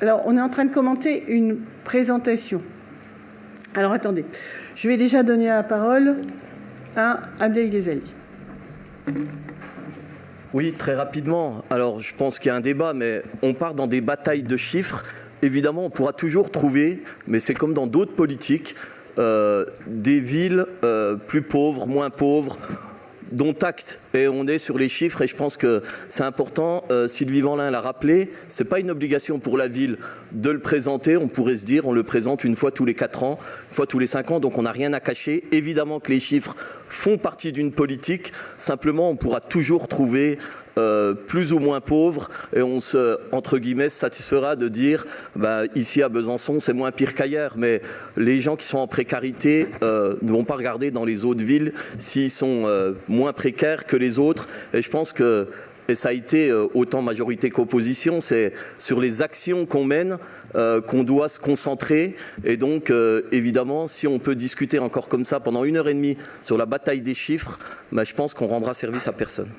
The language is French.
Alors, on est en train de commenter une présentation. Alors, attendez. Je vais déjà donner la parole à Abdel Ghezali. Oui, très rapidement. Alors, je pense qu'il y a un débat, mais on part dans des batailles de chiffres. Évidemment, on pourra toujours trouver, mais c'est comme dans d'autres politiques, des villes plus pauvres, moins pauvres, dont acte. Et on est sur les chiffres et je pense que c'est important. Sylvie Vanlin l'a rappelé, c'est pas une obligation pour la ville de le présenter. On pourrait se dire, on le présente une fois tous les 4 ans, une fois tous les 5 ans, donc on n'a rien à cacher. Évidemment que les chiffres font partie d'une politique. Simplement, on pourra toujours trouver plus ou moins pauvres et on se, entre guillemets, satisfera de dire ici à Besançon c'est moins pire qu'ailleurs, mais les gens qui sont en précarité ne vont pas regarder dans les autres villes s'ils sont moins précaires que les autres. Et je pense que, et ça a été autant majorité qu'opposition, c'est sur les actions qu'on mène qu'on doit se concentrer. Et donc, évidemment, si on peut discuter encore comme ça pendant 1h30 sur la bataille des chiffres, je pense qu'on rendra service à personne.